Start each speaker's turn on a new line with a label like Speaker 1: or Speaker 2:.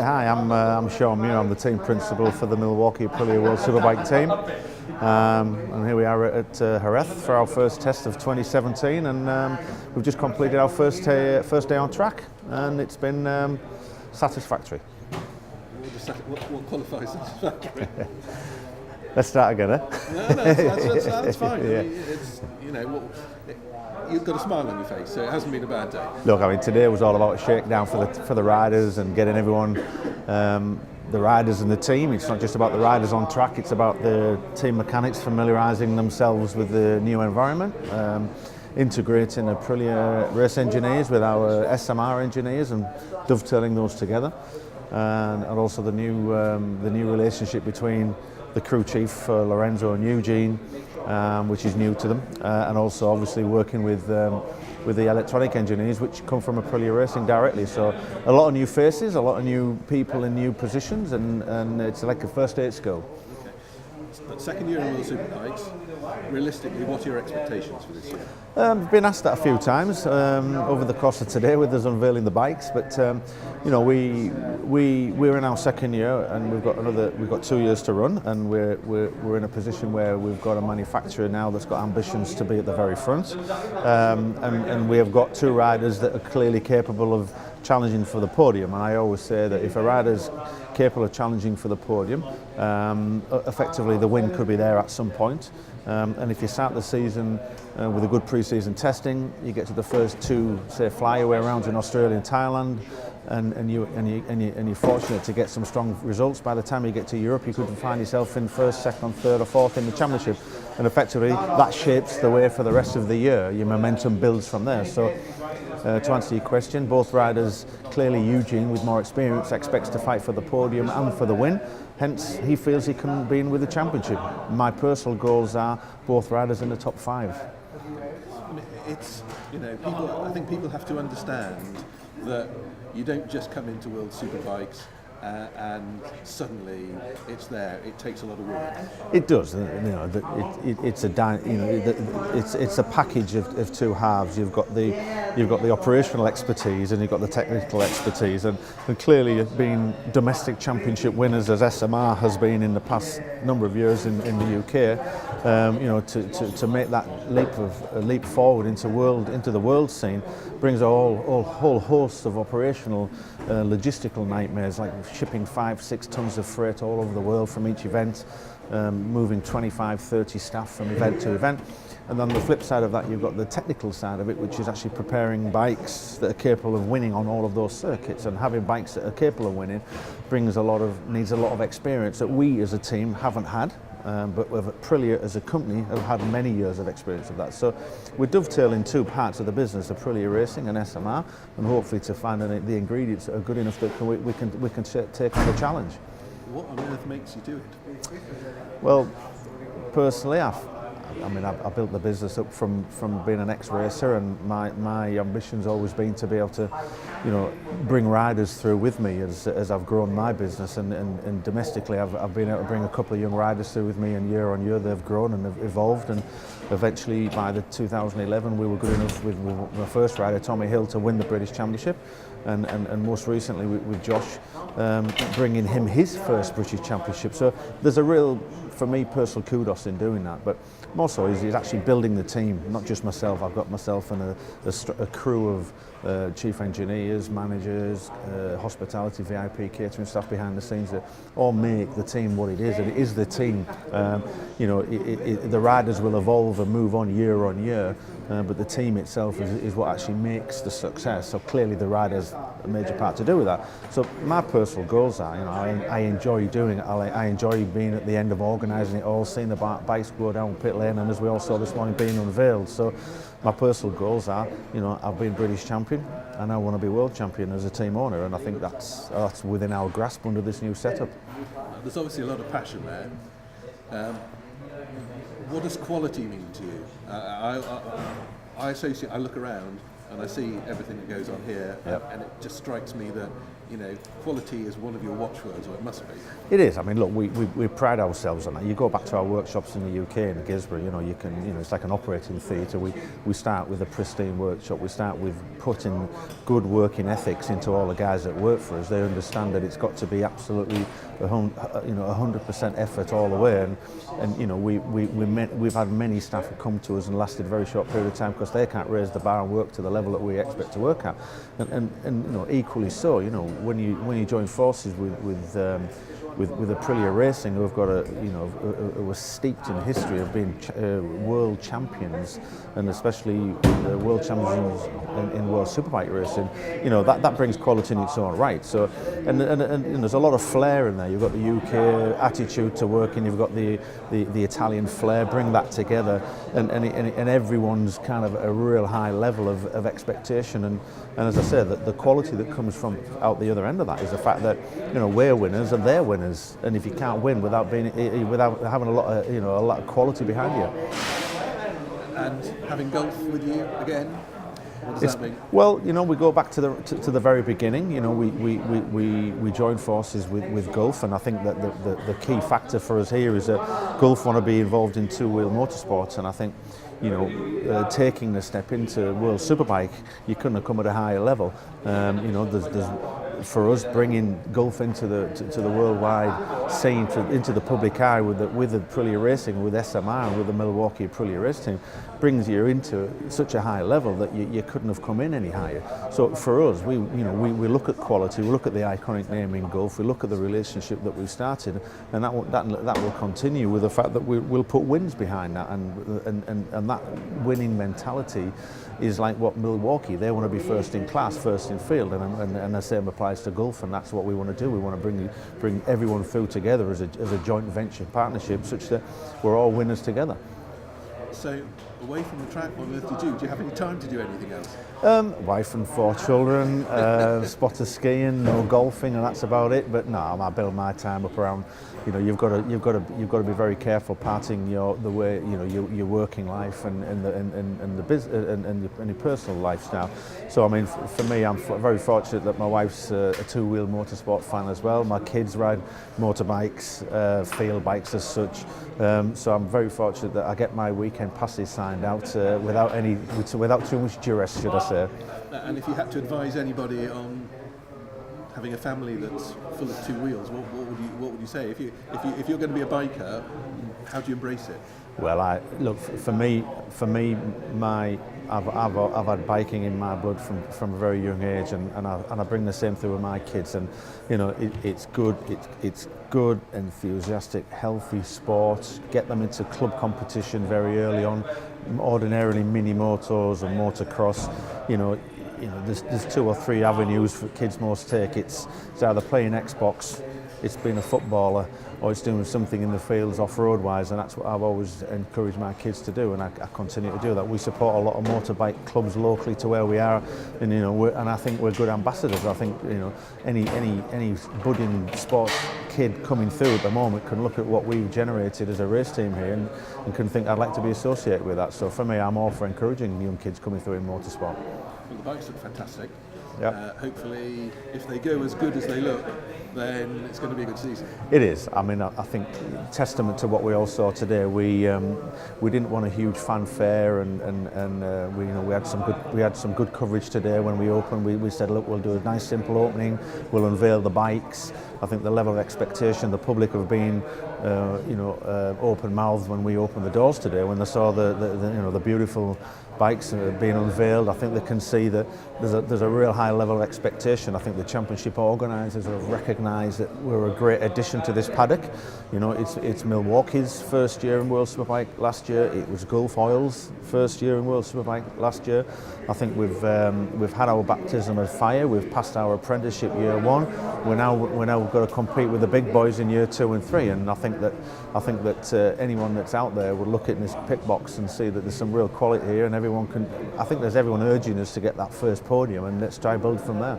Speaker 1: Hi, I'm Shaun. I'm the team principal for the Milwaukee Aprilia World Superbike team. And here we are at Jerez for our first test of 2017, and we've just completed our first day on track, and it's been satisfactory.
Speaker 2: What qualifies satisfactory?
Speaker 1: Let's start again, eh?
Speaker 2: No, that's fine. Yeah. I mean, it's, you've got a smile on your face, so it hasn't been a bad day.
Speaker 1: Look, I mean, today was all about a shakedown for the riders and getting everyone, the riders and the team. It's not just about the riders on track, it's about the team mechanics familiarising themselves with the new environment, integrating Aprilia race engineers with our SMR engineers and dovetailing those together, and also the new relationship between the crew chief Lorenzo and Eugene, which is new to them, and also obviously working with the electronic engineers which come from Aprilia Racing directly. So a lot of new faces, a lot of new people in new positions, and it's like a first day at school.
Speaker 2: Okay. But second year in World Superbikes, realistically, what are your expectations for this year?
Speaker 1: I've been asked that a few times over the course of today with us unveiling the bikes, but we're in our second year and we've got 2 years to run, and we're in a position where we've got a manufacturer now that's got ambitions to be at the very front, and we have got two riders that are clearly capable of challenging for the podium. And I always say that if a rider's capable of challenging for the podium, effectively the win could be there at some point. And if you start the season with a good pre-season testing, you get to the first two, say, flyaway rounds in Australia and Thailand, and you're fortunate to get some strong results. By the time you get to Europe, you could find yourself in first, second, third, or fourth in the championship, and effectively that shapes the way for the rest of the year. Your momentum builds from there. So, to answer your question, both riders, clearly Eugene with more experience expects to fight for the podium and for the win. Hence, he feels he can be in with the championship. My personal goals are both riders in the top 5.
Speaker 2: It's, I think people have to understand that you don't just come into World Superbikes and suddenly it's there. It takes a lot of work.
Speaker 1: It does. It's a package of two halves. You've got the operational expertise and you've got the technical expertise, and clearly being domestic championship winners as SMR has been in the past number of years in the UK, to make that leap forward into the world scene brings a whole host of operational logistical nightmares, like shipping 5-6 tons of freight all over the world from each event, moving 25-30 staff from event to event. And then on the flip side of that, you've got the technical side of it, which is actually preparing bikes that are capable of winning on all of those circuits. And having bikes that are capable of winning needs a lot of experience that we as a team haven't had. But with Aprilia as a company have had many years of experience of that. So we're dovetailing two parts of the business, Aprilia Racing and SMR, and hopefully to find the ingredients that are good enough that we can take on the challenge.
Speaker 2: What on earth makes you do it?
Speaker 1: Well, personally, I built the business up from being an ex-racer, and my ambition's always been to be able to, bring riders through with me as I've grown my business, and domestically I've been able to bring a couple of young riders through with me, and year on year they've grown and have evolved, and eventually by the 2011 we were good enough with my first rider, Tommy Hill, to win the British Championship, and most recently with Josh, bringing him his first British Championship. So there's a real, for me, personal kudos in doing that, but more so is actually building the team, not just myself. I've got myself and a crew of chief engineers, managers, hospitality, VIP, catering staff behind the scenes that all make the team what it is, and it is the team. The riders will evolve and move on year, but the team itself is what actually makes the success. So clearly the riders a major part to do with that. So my personal goals are, I enjoy doing it. I enjoy being at the end of organising it all, seeing the bikes go down pit lane, and as we all saw this morning, being unveiled. So my personal goals are, I've been British champion and I want to be world champion as a team owner, and I think that's within our grasp under this new setup.
Speaker 2: There's obviously a lot of passion there. What does quality mean to you? I look around and I see everything that goes on here,
Speaker 1: yep.
Speaker 2: and it just strikes me that you know, quality is one of your watchwords, or it must be.
Speaker 1: It is. I mean, look, we pride ourselves on that. You go back to our workshops in the UK in Gisborne, it's like an operating theatre. We start with a pristine workshop. We start with putting good working ethics into all the guys that work for us. They understand that it's got to be absolutely 100% effort all the way. And we've had many staff who come to us and lasted a very short period of time because they can't raise the bar and work to the level that we expect to work at. And equally so, when you join forces with Aprilia Racing, who have got who are steeped in a history of being world champions, and especially world champions in world superbike racing, that brings quality in its own right. So, and there's a lot of flair in there. You've got the UK attitude to working, you've got the Italian flair. Bring that together, and everyone's kind of a real high level of expectation. And as I say, the quality that comes from out the other end of that is the fact that we're winners and they're winners. And if you can't win without having a lot of quality behind you.
Speaker 2: And having golf with you again, what does that mean?
Speaker 1: Well, we go back to the very beginning. We join forces with Gulf, and I think that the key factor for us here is that Gulf want to be involved in two-wheel motorsports, and I think taking the step into World Superbike, you couldn't have come at a higher level. There's for us bringing Gulf into the worldwide scene, into the public eye with Aprilia Racing, with SMR, and with the Milwaukee Aprilia Race Team, brings you into such a high level that you couldn't have come in any higher. So for us, we look at quality, we look at the iconic name in Gulf, we look at the relationship that we've started, and that will continue with the fact that we'll put wins behind that, and that winning mentality is like what Milwaukee, they want to be first in class, first in field, and the same applies to Gulf, and that's what we want to do. We want to bring everyone through together as a joint venture partnership, such that we're all winners together.
Speaker 2: So, away from the track, what on earth do you do? Do you have any time to do anything else?
Speaker 1: Wife and 4 children, spot of skiing, no golfing, and that's about it. But no, I build my time up around. You've got to be very careful parting your working life and the business and your personal lifestyle. So I mean, for me, I'm very fortunate that my wife's a two-wheel motorsport fan as well. My kids ride motorbikes, field bikes as such. So I'm very fortunate that I get my weekend passes signed out without too much duress, should I say.
Speaker 2: And if you had to advise anybody on having a family that's full of two wheels, what would you say? If you're going to be a biker, how do you embrace it?
Speaker 1: Well, for me, I've had biking in my blood from a very young age, and I bring the same through with my kids. And it's good, enthusiastic, healthy sport. Get them into club competition very early on. Ordinarily mini motos and motocross. There's 2 or 3 avenues for kids most take. It's either playing Xbox, it's being a footballer, or it's doing something in the fields off-road wise, and that's what I've always encouraged my kids to do, and I continue to do that. We support a lot of motorbike clubs locally to where we are, and and I think we're good ambassadors. I think any budding sports kid coming through at the moment can look at what we've generated as a race team here and can think I'd like to be associated with that. So for me, I'm all for encouraging young kids coming through in motorsport.
Speaker 2: Well, the bikes look fantastic.
Speaker 1: Yep.
Speaker 2: Hopefully, if they go as good as they look, then it's going to be a good season.
Speaker 1: It is. I mean, I think testament to what we all saw today. We didn't want a huge fanfare, and we had some good coverage today when we opened. We said, look, we'll do a nice simple opening. We'll unveil the bikes. I think the level of expectation, the public have been, open-mouthed when we opened the doors today. When they saw the beautiful bikes being unveiled, I think they can see that there's a real high level of expectation. I think the championship organisers have recognised that we're a great addition to this paddock. It's Milwaukee's first year in World Superbike last year. It was Gulf Oil's first year in World Superbike last year. I think we've had our baptism of fire. We've passed our apprenticeship year 1. We're now got to compete with the big boys in year 2 and 3. And I think that anyone that's out there would look at this pick box and see that there's some real quality here, and everyone urging us to get that first podium, and let's try build from there.